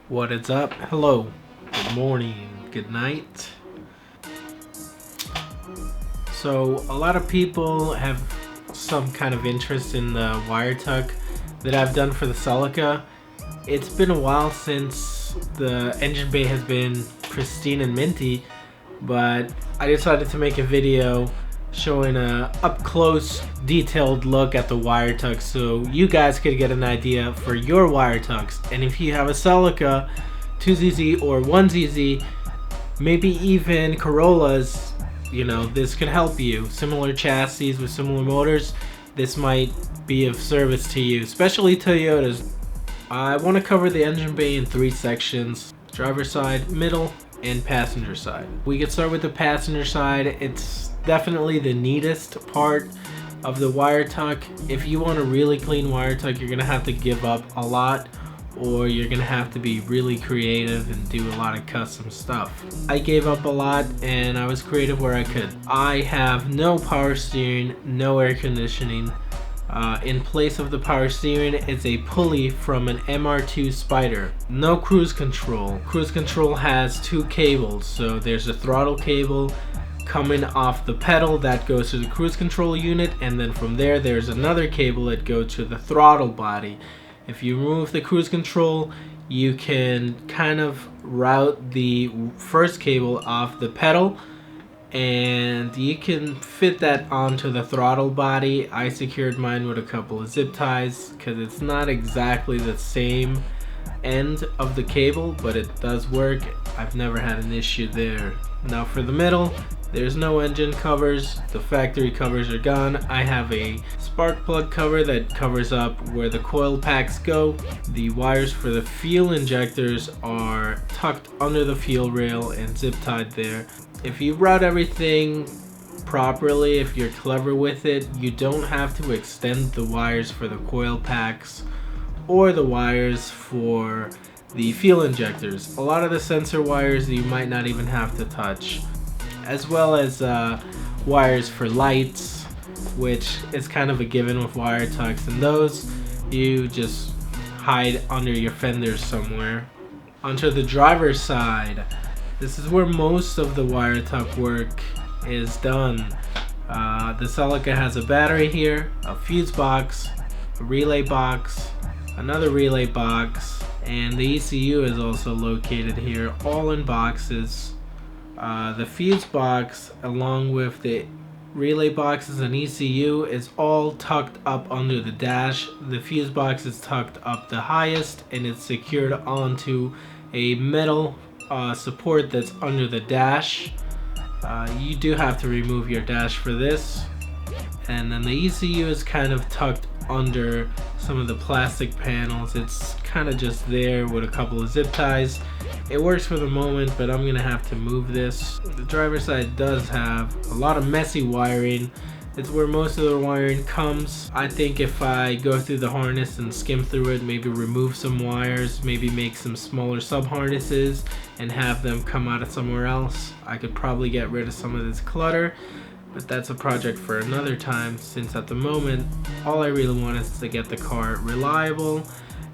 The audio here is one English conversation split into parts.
What is up? Hello, good morning, good night. So a lot of people have some kind of interest in the wire tuck that I've done for the Celica. It's been a while since the engine bay has been pristine and minty, but I decided to make a video showing a up close detailed look at the wire tuck so you guys could get an idea for your wire tucks. And if you have a Celica 2ZZ or 1ZZ, maybe even Corollas, you know, this could help you. Similar chassis with similar motors, this might be of service to you, especially Toyotas. I want to cover the engine bay in 3 sections: driver side, middle, and passenger side. We can start with the passenger side. It's definitely the neatest part of the wire tuck. If you want a really clean wire tuck, you're gonna have to give up a lot, or you're gonna have to be really creative and do a lot of custom stuff. I gave up a lot and I was creative where I could. I have no power steering, no air conditioning. In place of the power steering is a pulley from an MR2 Spider. No cruise control. Cruise control has 2 cables. So there's a throttle cable coming off the pedal that goes to the cruise control unit, and then from there there's another cable that goes to the throttle body. If you remove the cruise control, you can kind of route the first cable off the pedal and you can fit that onto the throttle body. I secured mine with a couple of zip ties because it's not exactly the same end of the cable, but it does work. I've never had an issue there. Now for the middle, there's no engine covers. The factory covers are gone. I have a spark plug cover that covers up where the coil packs go. The wires for the fuel injectors are tucked under the fuel rail and zip tied there. If you route everything properly, if you're clever with it, you don't have to extend the wires for the coil packs or the wires for the fuel injectors. A lot of the sensor wires you might not even have to touch, as well as wires for lights, which is kind of a given with wire tucks, and those you just hide under your fenders somewhere. Onto the driver's side, this is where most of the wire tuck work is done. The Celica has a battery here, a fuse box, a relay box, another relay box, and the ECU is also located here, all in boxes. The fuse box, along with the relay boxes and ECU, is all tucked up under the dash. The fuse box is tucked up the highest and it's secured onto a metal support that's under the dash. You do have to remove your dash for this. And then the ECU is kind of tucked under some of the plastic panels. It's kind of just there with a couple of zip ties. It works for the moment, but I'm gonna have to move this. The driver's side does have a lot of messy wiring. It's where most of the wiring comes. I think if I go through the harness and skim through it, maybe remove some wires, maybe make some smaller sub harnesses and have them come out of somewhere else, I could probably get rid of some of this clutter. But that's a project for another time, since at the moment all I really want is to get the car reliable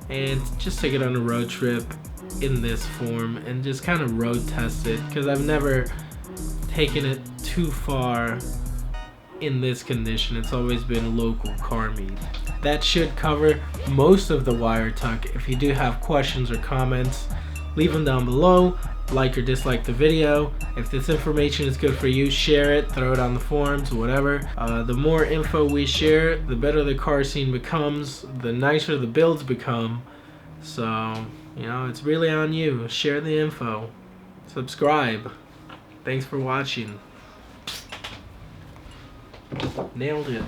and just take it on a road trip in this form and just kind of road test it, because I've never taken it too far in this condition. It's always been local car meet. That should cover most of the wire tuck. If you do have questions or comments, leave them down below. Like or dislike the video. If this information is good for you, share it, throw it on the forums, whatever. The more info we share, the better the car scene becomes, the nicer the builds become. So, you know, it's really on you. Share the info. Subscribe. Thanks for watching. Nailed it.